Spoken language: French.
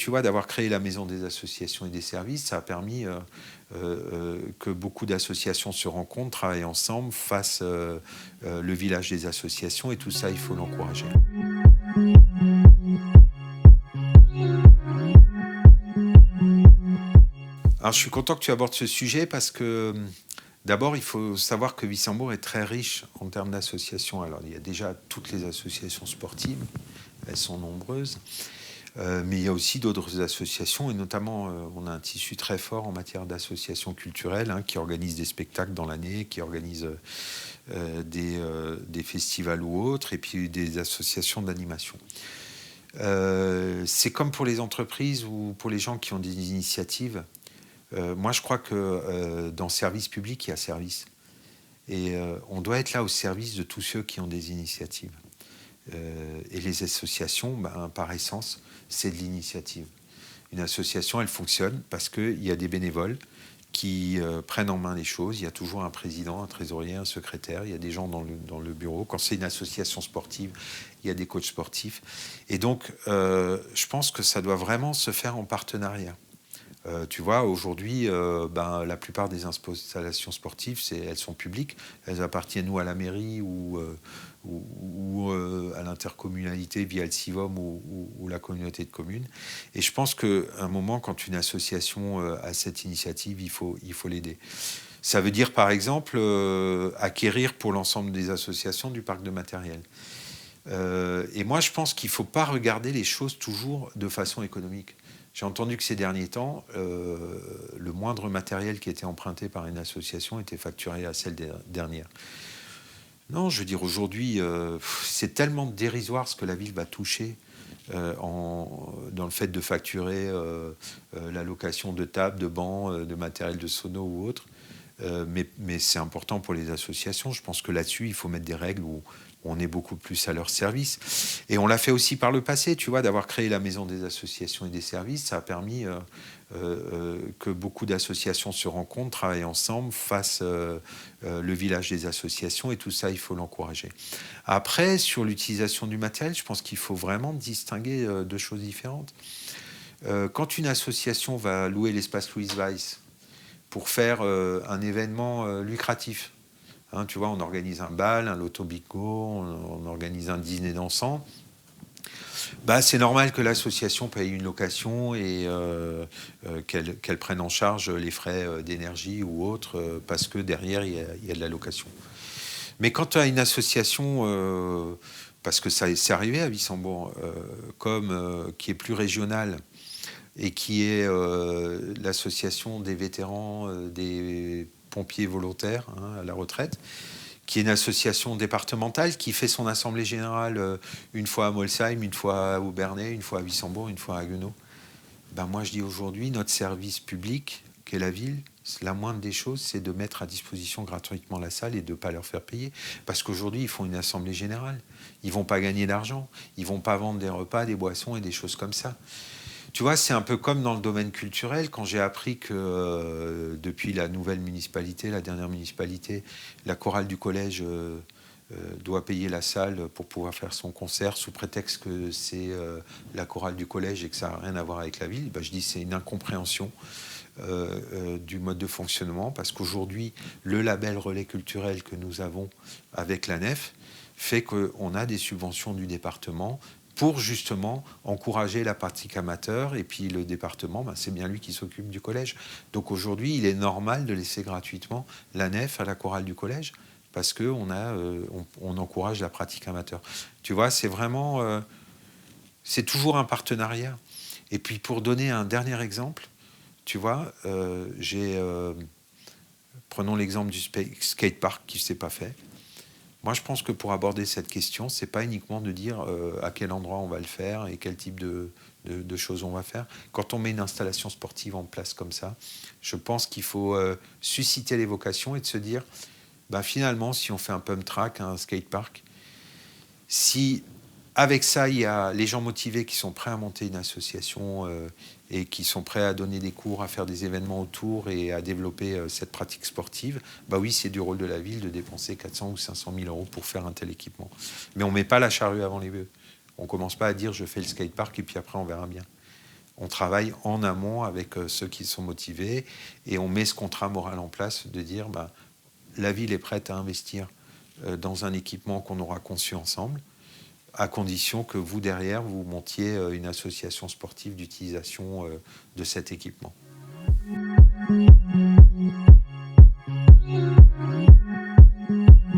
tu vois, d'avoir créé la Maison des associations et des services, ça a permis que beaucoup d'associations se rencontrent, travaillent ensemble, fassent le village des associations, et tout ça, il faut l'encourager. Alors, je suis content que tu abordes ce sujet parce que, d'abord, il faut savoir que Wissembourg est très riche en termes d'associations. Alors, il y a déjà toutes les associations sportives, elles sont nombreuses. Mais il y a aussi d'autres associations, et notamment, on a un tissu très fort en matière d'associations culturelles qui organisent des spectacles dans l'année, qui organisent des festivals ou autres, et puis des associations d'animation. C'est comme pour les entreprises ou pour les gens qui ont des initiatives. Moi, je crois que dans service public, il y a service. Et on doit être là au service de tous ceux qui ont des initiatives. Et les associations, par essence, c'est de l'initiative. Une association, elle fonctionne parce qu'il y a des bénévoles qui prennent en main les choses. Il y a toujours un président, un trésorier, un secrétaire. Il y a des gens dans le bureau. Quand c'est une association sportive, il y a des coachs sportifs. Et donc, je pense que ça doit vraiment se faire en partenariat. Tu vois, aujourd'hui, la plupart des installations sportives, elles sont publiques. Elles appartiennent ou à la mairie ou à l'intercommunalité via le CIVOM ou la communauté de communes. Et je pense qu'à un moment, quand une association a cette initiative, il faut l'aider. Ça veut dire, par exemple, acquérir pour l'ensemble des associations du parc de matériel. Et moi, je pense qu'il ne faut pas regarder les choses toujours de façon économique. J'ai entendu que ces derniers temps, le moindre matériel qui était emprunté par une association était facturé à celle dernière. Non, je veux dire, aujourd'hui, c'est tellement dérisoire ce que la ville va toucher dans le fait de facturer la location de tables, de bancs, de matériel de sono ou autre. Mais c'est important pour les associations. Je pense que là-dessus, il faut mettre des règles où on est beaucoup plus à leur service. Et on l'a fait aussi par le passé, tu vois, d'avoir créé la Maison des associations et des services. Ça a permis que beaucoup d'associations se rencontrent, travaillent ensemble, fassent le village des associations, et tout ça, il faut l'encourager. Après, sur l'utilisation du matériel, je pense qu'il faut vraiment distinguer deux choses différentes. Quand une association va louer l'espace Louise Weiss pour faire un événement lucratif, tu vois, on organise un bal, un loto bingo, on organise un dîner dansant. C'est normal que l'association paye une location et qu'elle prenne en charge les frais d'énergie ou autres, parce que derrière, il y a de la location. Mais quand tu as une association, parce que ça c'est arrivé à Wissembourg, qui est plus régionale et qui est l'association des vétérans des pompiers volontaires à la retraite, qui est une association départementale qui fait son assemblée générale une fois à Molsheim, une fois à Aubernais, une fois à Wissembourg, une fois à Haguenau. Moi, je dis aujourd'hui, notre service public, qu'est la ville, la moindre des choses, c'est de mettre à disposition gratuitement la salle et de ne pas leur faire payer. Parce qu'aujourd'hui, ils font une assemblée générale. Ils ne vont pas gagner d'argent. Ils ne vont pas vendre des repas, des boissons et des choses comme ça. Tu vois, c'est un peu comme dans le domaine culturel, quand j'ai appris que depuis la nouvelle municipalité, la dernière municipalité, la chorale du collège doit payer la salle pour pouvoir faire son concert sous prétexte que c'est la chorale du collège et que ça n'a rien à voir avec la ville. Je dis c'est une incompréhension du mode de fonctionnement, parce qu'aujourd'hui, le label relais culturel que nous avons avec la nef fait qu'on a des subventions du département pour justement encourager la pratique amateur, et puis le département, c'est bien lui qui s'occupe du collège. Donc aujourd'hui, il est normal de laisser gratuitement la nef à la chorale du collège, parce qu'on on encourage la pratique amateur. Tu vois, c'est vraiment... c'est toujours un partenariat. Et puis pour donner un dernier exemple, tu vois, prenons l'exemple du skatepark qui ne s'est pas fait. Moi, je pense que pour aborder cette question, c'est pas uniquement de dire à quel endroit on va le faire et quel type de choses on va faire. Quand on met une installation sportive en place comme ça, je pense qu'il faut susciter les vocations et de se dire, finalement, si on fait un pump track, un skatepark, si avec ça, il y a les gens motivés qui sont prêts à monter une association et qui sont prêts à donner des cours, à faire des événements autour et à développer cette pratique sportive, oui, c'est du rôle de la ville de dépenser 400 ou 500 000 euros pour faire un tel équipement. Mais on ne met pas la charrue avant les bœufs. On ne commence pas à dire je fais le skatepark et puis après on verra bien. On travaille en amont avec ceux qui sont motivés et on met ce contrat moral en place de dire la ville est prête à investir dans un équipement qu'on aura conçu ensemble, à condition que vous, derrière, vous montiez une association sportive d'utilisation de cet équipement.